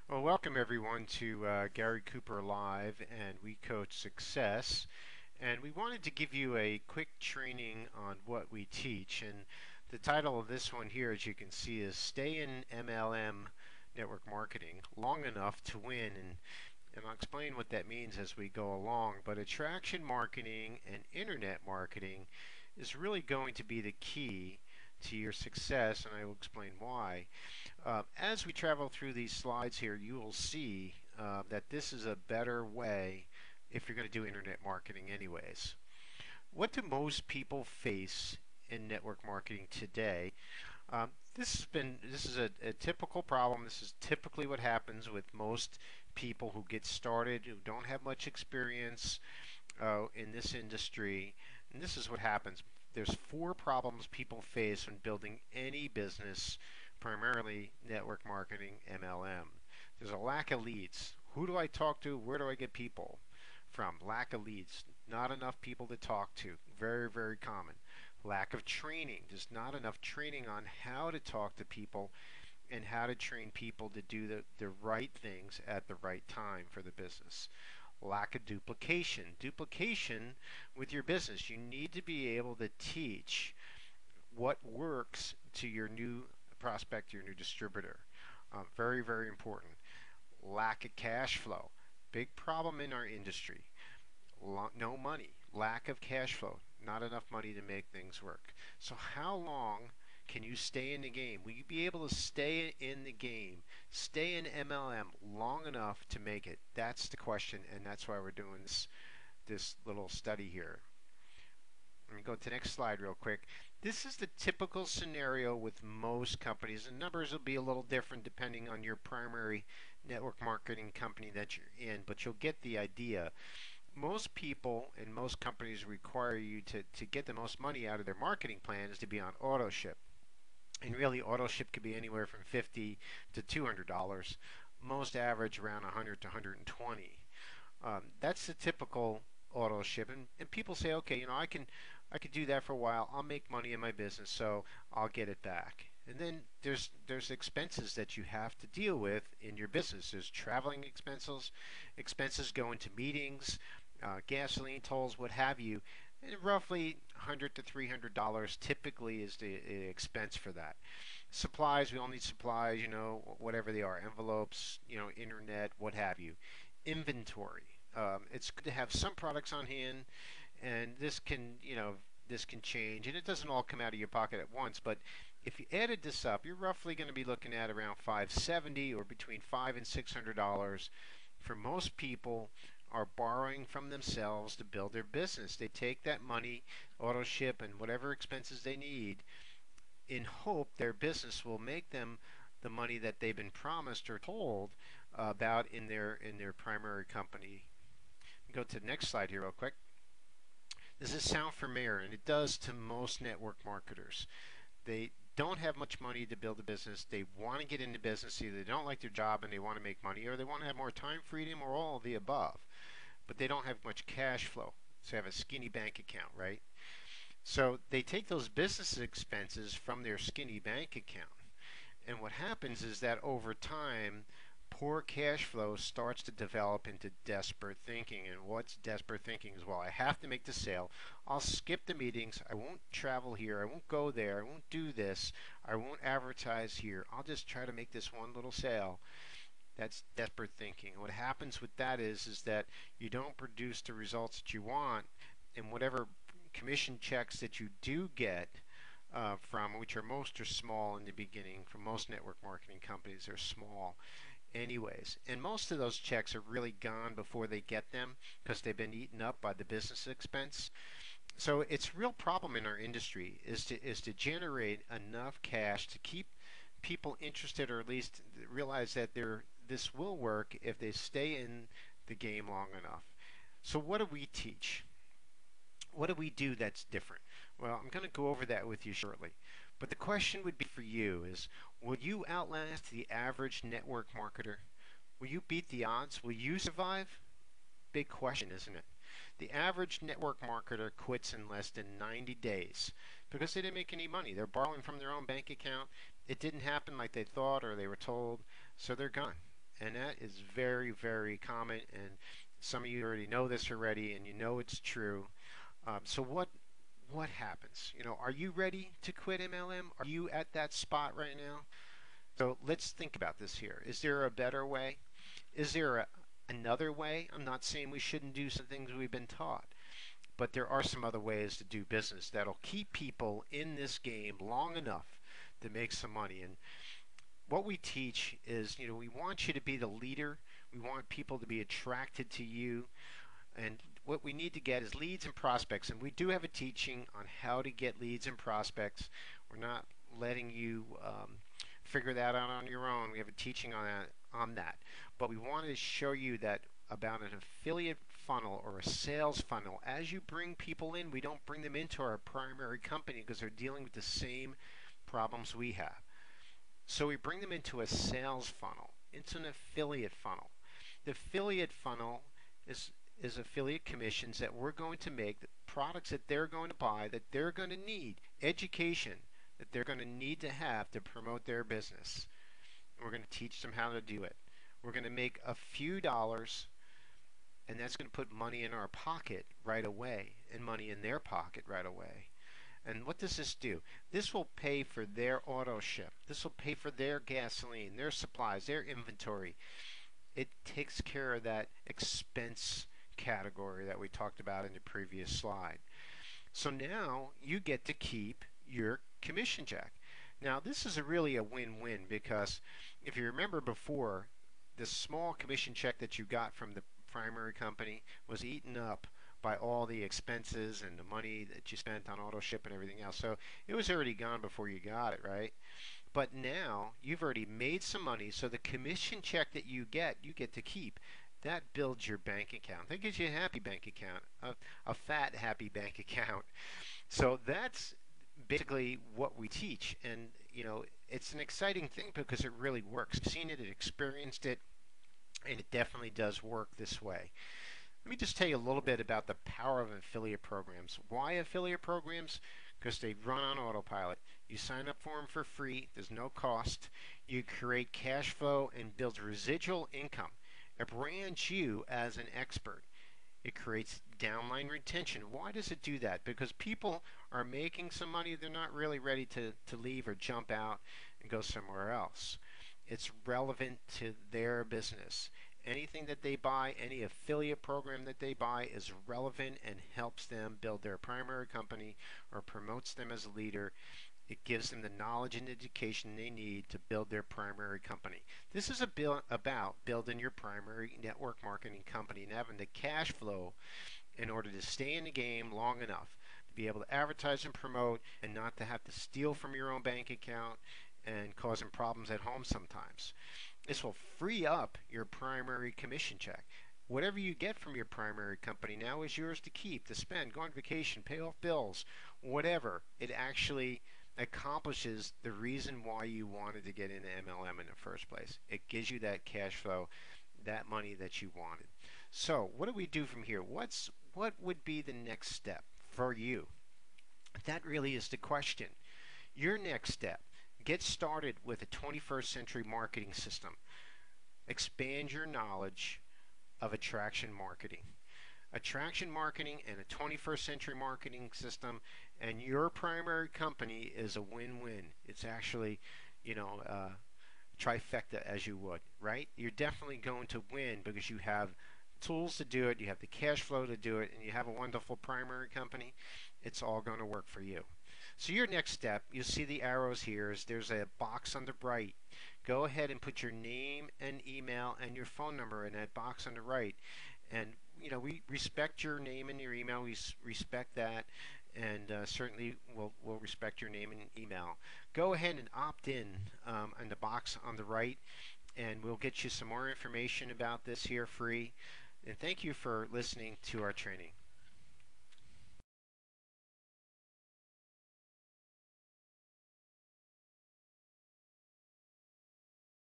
Well, welcome everyone to Gary Cooper Live and We Coach Success. And we wanted to give you a quick training on what we teach. And the title of this one here, as you can see, is Stay in MLM Network Marketing Long Enough to Win. And I'll explain what that means as we go along. But attraction marketing and internet marketing is really going to be the key to your success, and I will explain why. As we travel through these slides here, you will see that this is a better way if you're going to do internet marketing anyways. What do most people face in network marketing today? This is a typical problem. This is typically what happens with most people who get started, who don't have much experience in this industry. And this is what happens. There's four problems people face when building any business, primarily network marketing, MLM. There's a lack of leads. Who do I talk to? Where do I get people from? Lack of leads. Not enough people to talk to. Very, very common. Lack of training. There's not enough training on how to talk to people and how to train people to do the right things at the right time for the business. Lack of duplication. Duplication with your business. You need to be able to teach what works to your new prospect, your new distributor. Very, very important. Lack of cash flow. Big problem in our industry. No money. Lack of cash flow. Not enough money to make things work. So how long can you stay in the game? Will you be able to stay in the game, stay in MLM long enough to make it? That's the question, and that's why we're doing this little study here. Let me go to the next slide real quick. This is the typical scenario with most companies. The numbers will be a little different depending on your primary network marketing company that you're in, but you'll get the idea. Most people and most companies require you to get the most money out of their marketing plan is to be on auto ship. And really, auto ship could be anywhere from $50 to $200. Most average around 100 to 120. That's the typical auto ship, and people say, okay, I could do that for a while. I'll make money in my business, so I'll get it back. And then there's expenses that you have to deal with in your business. There's traveling expenses going to meetings, gasoline tolls, what have you. And roughly $100 to $300 typically is the expense for that. Supplies, we all need supplies, whatever they are, envelopes, internet, what have you. Inventory. It's good to have some products on hand, and this can change, and it doesn't all come out of your pocket at once. But if you added this up, you're roughly going to be looking at around 570 or between $500 and $600. For most people, are borrowing from themselves to build their business. They take that money, auto ship, and whatever expenses they need, in hope their business will make them the money that they've been promised or told about in their primary company. Go to the next slide here real quick. Does this sound familiar? And it does to most network marketers. They don't have much money to build a business. They want to get into business. Either they don't like their job and they want to make money, or they want to have more time freedom, or all of the above. But they don't have much cash flow. So they have a skinny bank account, right? So they take those business expenses from their skinny bank account. And what happens is that over time, poor cash flow starts to develop into desperate thinking. And what's desperate thinking is, well, I have to make the sale. I'll skip the meetings. I won't travel here. I won't go there. I won't do this. I won't advertise here. I'll just try to make this one little sale. That's desperate thinking. What happens with that is that you don't produce the results that you want, and whatever commission checks that you do get from, which most are small in the beginning, from most network marketing companies, they're small anyways. And most of those checks are really gone before they get them because they've been eaten up by the business expense. So it's a real problem in our industry is to generate enough cash to keep people interested, or at least realize that this will work if they stay in the game long enough. So what do we teach? What do we do that's different? Well, I'm going to go over that with you shortly. But the question would be for you is, will you outlast the average network marketer? Will you beat the odds? Will you survive? Big question, isn't it? The average network marketer quits in less than 90 days because they didn't make any money. They're borrowing from their own bank account. It didn't happen like they thought or they were told, so they're gone. and that is very, very common. And some of you already know this already, and you know it's true. So what happens? Are you ready to quit MLM? Are you at that spot right now? So let's think about this here. Is there a better way? Is there another way? I'm not saying we shouldn't do some things we've been taught, but there are some other ways to do business that'll keep people in this game long enough to make some money. And what we teach is, we want you to be the leader. We want people to be attracted to you. And what we need to get is leads and prospects. And we do have a teaching on how to get leads and prospects. We're not letting you figure that out on your own. We have a teaching on that. But we want to show you that about an affiliate funnel or a sales funnel. As you bring people in, we don't bring them into our primary company because they're dealing with the same problems we have. So we bring them into a sales funnel, into an affiliate funnel. The affiliate funnel is affiliate commissions that we're going to make, the products that they're going to buy, that they're going to need, education that they're going to need to have to promote their business. We're going to teach them how to do it. We're going to make a few dollars, and that's going to put money in our pocket right away and money in their pocket right away. And what does this do? This will pay for their auto ship. This will pay for their gasoline, their supplies, their inventory. It takes care of that expense category that we talked about in the previous slide. So now you get to keep your commission check. Now this is really a win-win, because if you remember before, the small commission check that you got from the primary company was eaten up by all the expenses and the money that you spent on auto ship and everything else. So it was already gone before you got it, right? But now you've already made some money, so the commission check that you get to keep. That builds your bank account. That gives you a happy bank account, a fat, happy bank account. So that's basically what we teach. And, it's an exciting thing because it really works. I've seen it, experienced it, and it definitely does work this way. Let me just tell you a little bit about the power of affiliate programs. Why affiliate programs? Because they run on autopilot. You sign up for them for free. There's no cost. You create cash flow and build residual income. It brands you as an expert. It creates downline retention. Why does it do that? Because people are making some money. They're not really ready to leave or jump out and go somewhere else. It's relevant to their business. Anything that they buy, any affiliate program that they buy is relevant and helps them build their primary company or promotes them as a leader. It gives them the knowledge and education they need to build their primary company. This is about building your primary network marketing company and having the cash flow in order to stay in the game long enough to be able to advertise and promote and not to have to steal from your own bank account and causing problems at home sometimes. This will free up your primary commission check. Whatever you get from your primary company now is yours to keep, to spend, go on vacation, pay off bills, whatever. It actually accomplishes the reason why you wanted to get into MLM in the first place. It gives you that cash flow, that money that you wanted. So what do we do from here? What would be the next step for you? That really is the question. Your next step. Get started with a 21st century marketing system. Expand your knowledge of attraction marketing. Attraction marketing and a 21st century marketing system, and your primary company is a win-win. It's actually, trifecta, as you would, right? You're definitely going to win because you have tools to do it, you have the cash flow to do it, and you have a wonderful primary company. It's all going to work for you. So your next step, you'll see the arrows here. There's a box on the right. Go ahead and put your name and email and your phone number in that box on the right. And we respect your name and your email. We respect that, and certainly we'll respect your name and email. Go ahead and opt in the box on the right, and we'll get you some more information about this here free. And thank you for listening to our training.